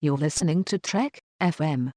You're listening to Trek FM.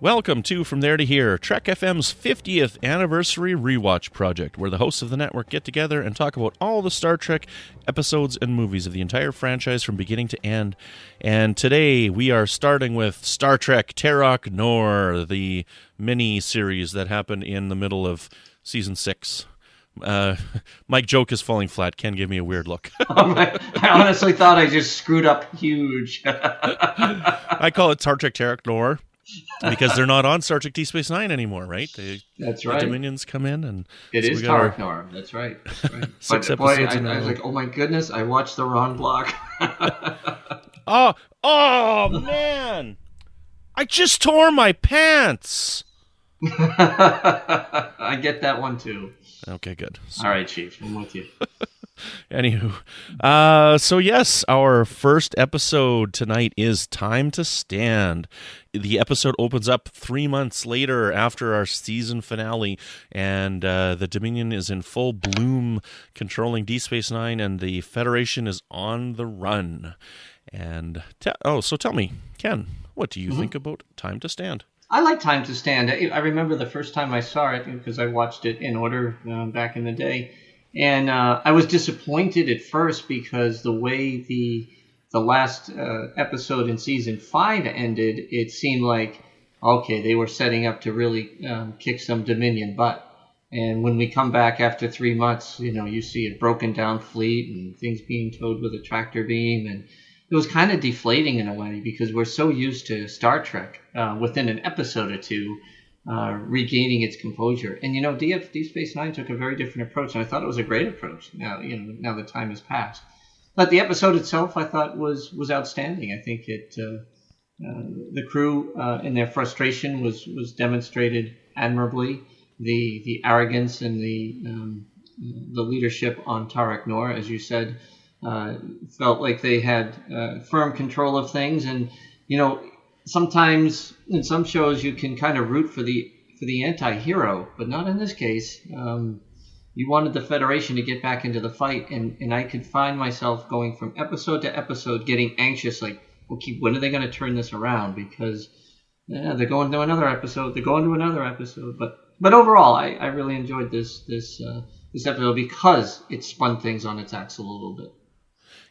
Welcome to From There to Here, Trek FM's 50th anniversary rewatch project, where the hosts of the network get together and talk about all the Star Trek episodes and movies of the entire franchise from beginning to end. And today we are starting with Star Trek Terok Nor, the mini-series that happened in the middle of Season 6. Mike joke is falling flat. Ken gave me a weird look. I honestly thought I just screwed up huge. I call it Star Trek Terok Nor. Because they're not on Star Trek Deep Space Nine anymore, right? That's right. The Dominions come in, and it is Terok Nor. That's right. Six but boy, episodes. I was like, oh my goodness, I watched the wrong block. oh man! I just tore my pants. I get that one too. Okay, good. All right, Chief, I'm with you. Anywho, so yes, our first episode tonight is Time to Stand. The episode opens up 3 months later after our season finale, and the Dominion is in full bloom, controlling Deep Space Nine, and the Federation is on the run. And so tell me, Ken, what do you think about Time to Stand? I like Time to Stand. I remember the first time I saw it because I watched it in order back in the day. And I was disappointed at first because the way the last episode in season 5 ended, it seemed like, okay, they were setting up to really kick some Dominion butt. And when we come back after 3 months, you see a broken down fleet and things being towed with a tractor beam. And it was kind of deflating in a way because we're so used to Star Trek within an episode or two. Regaining its composure. And, Deep Space Nine took a very different approach, and I thought it was a great approach. Now the time has passed. But the episode itself, I thought, was outstanding. I think the crew in their frustration was demonstrated admirably. The arrogance and the leadership on Terok Nor, as you said, felt like they had firm control of things. And, sometimes in some shows you can kind of root for the anti-hero, but not in this case. You wanted the Federation to get back into the fight, and I could find myself going from episode to episode getting anxious, like, okay, when are they going to turn this around? Because they're going to another episode, But overall, I really enjoyed this episode because it spun things on its axle a little bit.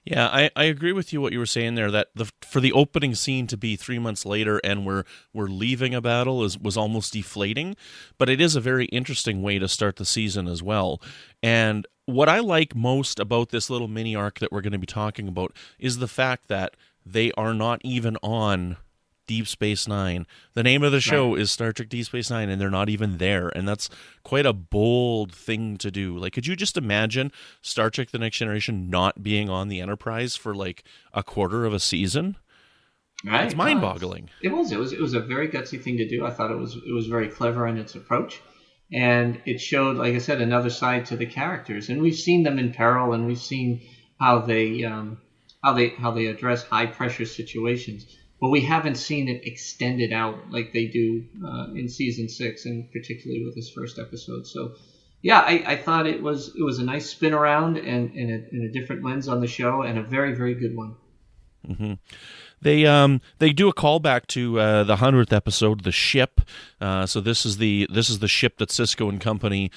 Yeah, I agree with you what you were saying there, that for the opening scene to be 3 months later and we're leaving a battle was almost deflating, but it is a very interesting way to start the season as well. And what I like most about this little mini arc that we're going to be talking about is the fact that they are not even on Deep Space Nine. The name of the show is Star Trek Deep Space Nine, and they're not even there, and that's quite a bold thing to do. Like, could you just imagine Star Trek The Next Generation not being on the Enterprise for like a quarter of a season? Right. It's mind-boggling. It was a very gutsy thing to do. I thought it was very clever in its approach, and it showed, like I said, another side to the characters. And we've seen them in peril, and we've seen how they address high-pressure situations. But we haven't seen it extended out like they do in season 6, and particularly with this first episode. So, yeah, I thought it was a nice spin around and in a different lens on the show, and a very, very good one. Mm-hmm. They do a callback to the 100th episode, the ship. So this is the ship that Sisko and company.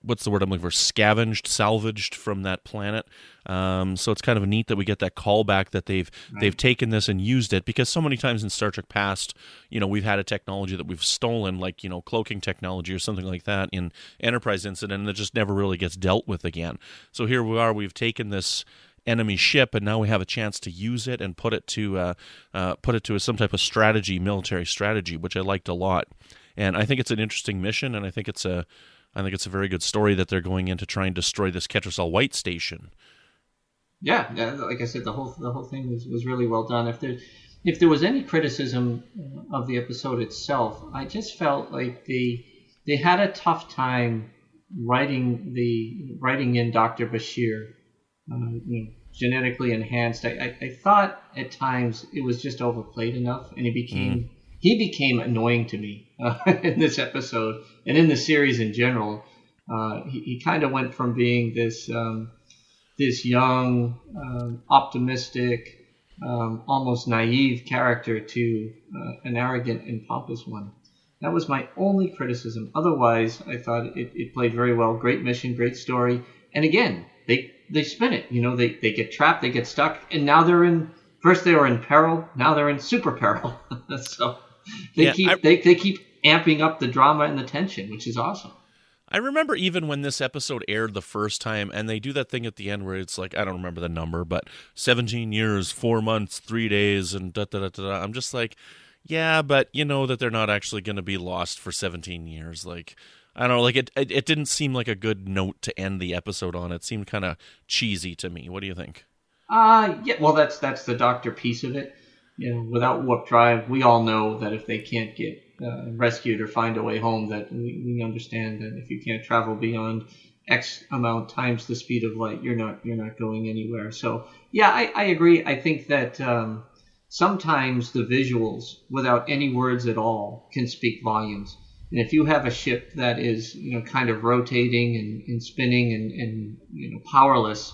What's the word I'm looking for? Salvaged from that planet. So it's kind of neat that we get that callback that they've taken this and used it, because so many times in Star Trek past, we've had a technology that we've stolen, like, cloaking technology or something like that in Enterprise incident, and it just never really gets dealt with again. So here we are, we've taken this enemy ship, and now we have a chance to use it and put it to some type of strategy, military strategy, which I liked a lot. And I think it's an interesting mission, and I think it's a very good story that they're going in to try and destroy this Ketracel White station. Yeah, like I said, the whole thing was really well done. If there was any criticism of the episode itself, I just felt like they had a tough time writing in Dr. Bashir, genetically enhanced. I thought at times it was just overplayed enough, and he became annoying to me in this episode and in the series in general. He kind of went from being this young, optimistic, almost naive character to an arrogant and pompous one. That was my only criticism. Otherwise, I thought it played very well. Great mission, great story. And again, they spin it. They get trapped, they get stuck, and now first they were in peril, now they're in super peril. So they keep amping up the drama and the tension, which is awesome. I remember even when this episode aired the first time, and they do that thing at the end where it's like, I don't remember the number, but 17 years, 4 months, 3 days, and da-da-da-da-da. I'm just like, yeah, but you know that they're not actually going to be lost for 17 years. Like, I don't know, like it didn't seem like a good note to end the episode on. It seemed kind of cheesy to me. What do you think? Yeah, well, that's the doctor piece of it. Without warp drive, we all know that if they can't get rescued or find a way home, that we understand that if you can't travel beyond X amount times the speed of light, you're not going anywhere. So yeah, I agree. I think that sometimes the visuals, without any words at all, can speak volumes. And if you have a ship that is kind of rotating and spinning and powerless,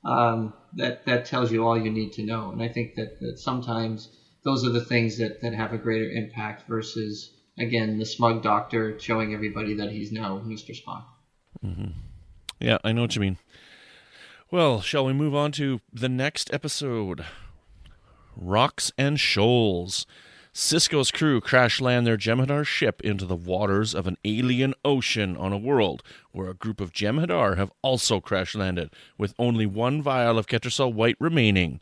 that tells you all you need to know. And I think that sometimes those are the things that have a greater impact versus, again, the smug doctor showing everybody that he's now Mr. Spock. Mm-hmm. Yeah, I know what you mean. Well, shall we move on to the next episode? Rocks and Shoals. Sisko's crew crash land their Jem'Hadar ship into the waters of an alien ocean on a world where a group of Jem'Hadar have also crash landed, with only one vial of Ketracel White remaining.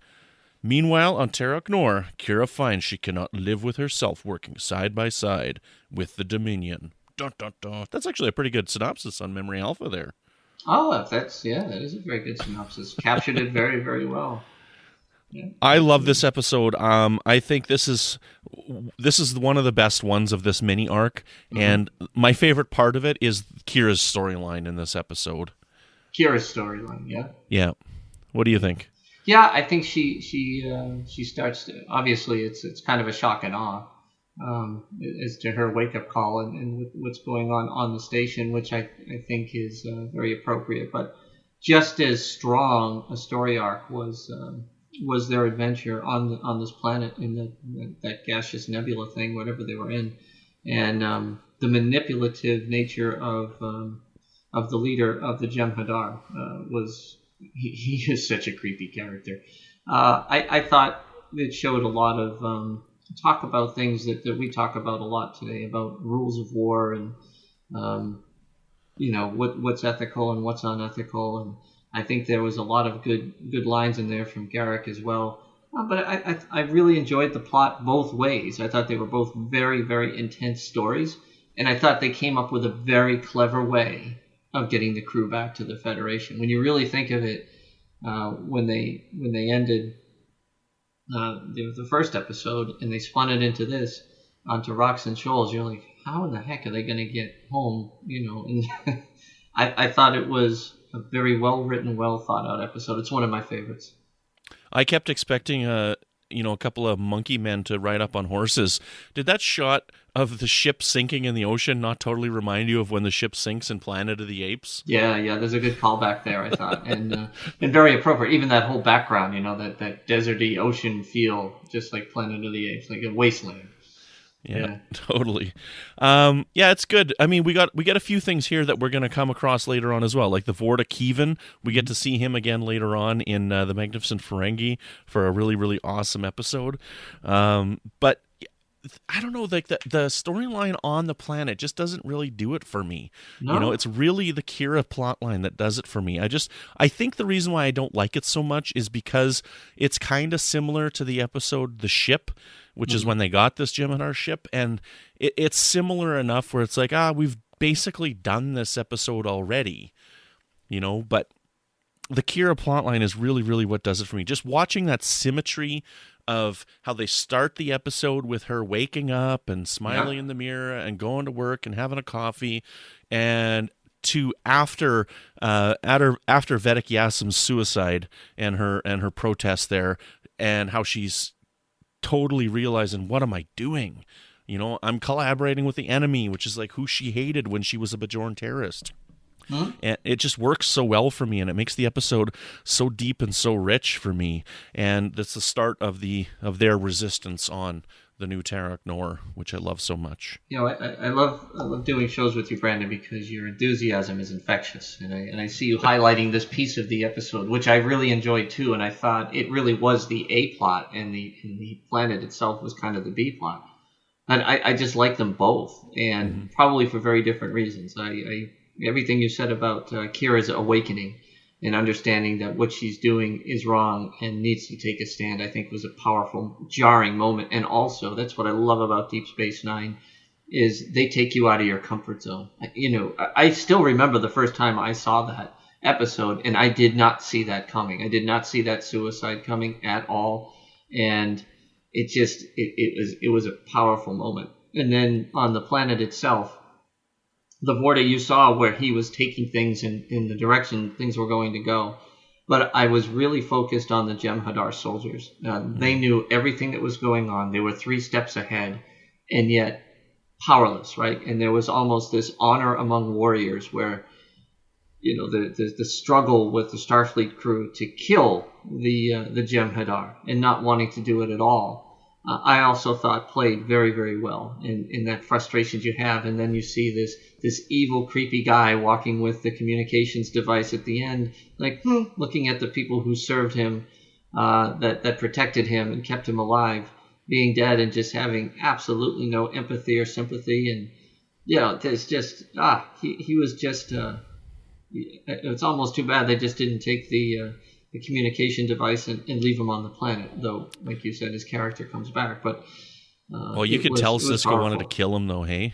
Meanwhile, on Terok Nor, Kira finds she cannot live with herself working side by side with the Dominion. Dun, dun, dun. That's actually a pretty good synopsis on Memory Alpha there. Oh, that is a very good synopsis. Captured it very, very well. Yeah. I love this episode. I think this is one of the best ones of this mini arc, and my favorite part of it is Kira's storyline in this episode. Kira's storyline, yeah. Yeah. What do you think? Yeah, I think she starts to, obviously it's kind of a shock and awe as to her wake up call and what's going on the station, which I think is very appropriate. But just as strong a story arc was their adventure on this planet in that gaseous nebula thing, whatever they were in, and the manipulative nature of the leader of the Jem'Hadar was. He is such a creepy character. I thought it showed a lot of talk about things that we talk about a lot today, about rules of war and what's ethical and what's unethical. And I think there was a lot of good lines in there from Garrick as well. But I really enjoyed the plot both ways. I thought they were both very, very intense stories, and I thought they came up with a very clever way of getting the crew back to the Federation. When you really think of it, when they ended the first episode and they spun it into this, onto Rocks and Shoals, you're like, how in the heck are they going to get home? And I thought it was a very well written, well thought out episode. It's one of my favorites. I kept expecting a couple of monkey men to ride up on horses. Did that shot of the ship sinking in the ocean not totally remind you of when the ship sinks in Planet of the Apes? Yeah, there's a good callback there, I thought, and very appropriate. Even that whole background, that deserty ocean feel, just like Planet of the Apes, like a wasteland. Yeah, totally. Yeah, it's good. I mean, we get a few things here that we're going to come across later on as well, like the Vorta Kievan. We get to see him again later on in the Magnificent Ferengi for a really, really awesome episode. But I don't know, like the storyline on the planet just doesn't really do it for me. No. It's really the Kira plotline that does it for me. I think the reason why I don't like it so much is because it's kind of similar to the episode The Ship, which is when they got this Jem'Hadar ship, and it's similar enough where it's like, we've basically done this episode already, but the Kira plotline is really, really what does it for me. Just watching that symmetry of how they start the episode with her waking up and smiling in the mirror and going to work and having a coffee, and to after Vedek Yassim's suicide and her protest there, and how she's totally realizing, what am I doing? You know, I'm collaborating with the enemy, which is like who she hated when she was a Bajoran terrorist. Huh? And it just works so well for me, and it makes the episode so deep and so rich for me. And that's the start of their resistance on the new Tarak Nor, which I love so much. You know, I love doing shows with you, Brandon, because your enthusiasm is infectious, and I see you highlighting this piece of the episode, which I really enjoyed too. And I thought it really was the A plot, and the planet itself was kind of the B plot. And I just like them both, and probably for very different reasons. I everything you said about Kira's awakening and understanding that what she's doing is wrong and needs to take a stand, I think was a powerful, jarring moment. And also, that's what I love about Deep Space Nine, is they take you out of your comfort zone. You know, I still remember the first time I saw that episode, and I did not see that coming. I did not see that suicide coming at all, and it was a powerful moment. And then on the planet itself, the Vorta you saw where he was taking things in the direction things were going to go. But I was really focused on the Jem'Hadar soldiers. They knew everything that was going on. They were 3 steps ahead, and yet powerless, right? And there was almost this honor among warriors where, you know, the struggle with the Starfleet crew to kill the Jem'Hadar and not wanting to do it at all. I also thought played very, very well in that frustrations you have. And then you see this evil, creepy guy walking with the communications device at the end, like, looking at the people who served him, that protected him and kept him alive, being dead, and just having absolutely no empathy or sympathy. And, you know, there's just, he was just, it's almost too bad they just didn't take the communication device and leave him on the planet, though, like you said, his character comes back. But well, you could tell Sisko wanted to kill him, though, hey?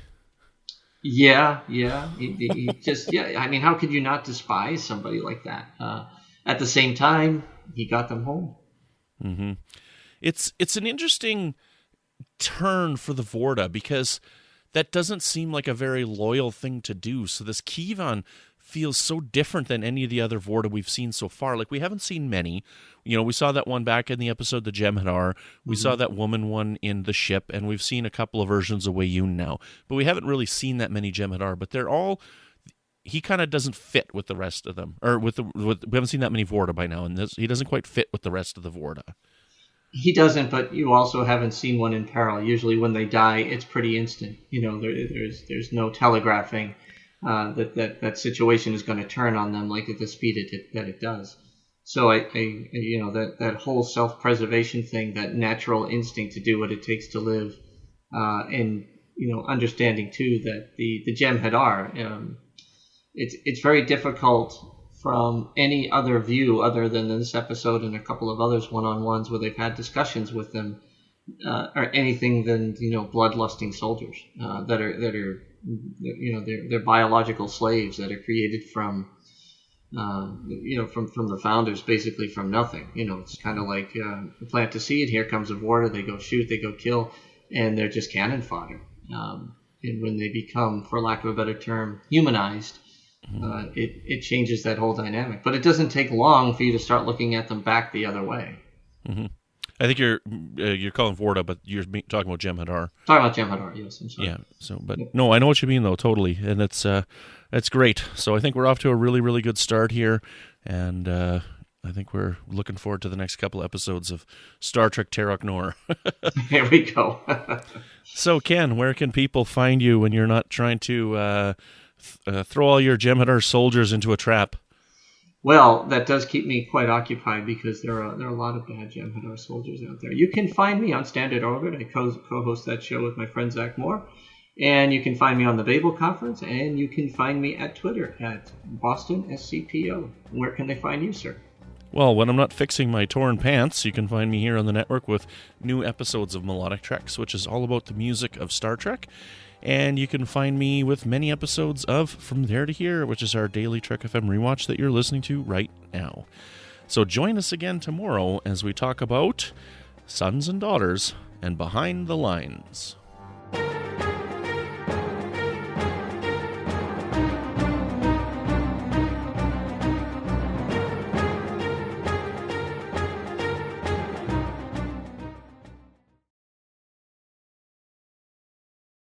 Yeah. He just, yeah. I mean, how could you not despise somebody like that? At the same time, he got them home. Mm-hmm. It's an interesting turn for the Vorta, because that doesn't seem like a very loyal thing to do. So this Kivon feels so different than any of the other Vorta we've seen so far. Like, we haven't seen many. You know, we saw that one back in the episode, the Jem'Hadar. We saw that woman one in the ship, and we've seen a couple of versions of Weyoun now. But we haven't really seen that many Jem'Hadar. But they're all, he kind of doesn't fit with the rest of them. Or we haven't seen that many Vorta by now, and he doesn't quite fit with the rest of the Vorta. He doesn't, but you also haven't seen one in peril. Usually when they die, it's pretty instant. You know, there's no telegraphing that situation is going to turn on them like at the speed that it does. So I you know, that whole self-preservation thing, that natural instinct to do what it takes to live, and, you know, understanding too that the Jem'Hadar, it's very difficult from any other view other than this episode and a couple of others one-on-ones where they've had discussions with them, or anything than, you know, bloodlusting soldiers that are you know, they're biological slaves that are created from you know, from the founders, basically from nothing. You know, it's kind of like plant a seed, here comes a Vorta, they go shoot, they go kill, and they're just cannon fodder. And when they become, for lack of a better term, humanized, it changes that whole dynamic. But it doesn't take long for you to start looking at them back the other way. Mm-hmm. I think you're calling Vorta, but you're talking about Jem'Hadar. Talking about Jem'Hadar, yes. I'm sorry. Yeah. So, but no, I know what you mean though, totally, and it's great. So I think we're off to a really, really good start here, and I think we're looking forward to the next couple episodes of Star Trek Tarak Nor. Here we go. So, Ken, where can people find you when you're not trying to throw all your Jem'Hadar soldiers into a trap? Well, that does keep me quite occupied, because there are a lot of bad Jem'Hadar soldiers out there. You can find me on Standard Orbit. I co-host that show with my friend Zach Moore. And you can find me on the Babel Conference, and you can find me at Twitter at BostonSCPO. Where can they find you, sir? Well, when I'm not fixing my torn pants, you can find me here on the network with new episodes of Melodic Treks, which is all about the music of Star Trek. And you can find me with many episodes of From There to Here, which is our daily Trek FM rewatch that you're listening to right now. So join us again tomorrow as we talk about Sons and Daughters and Behind the Lines.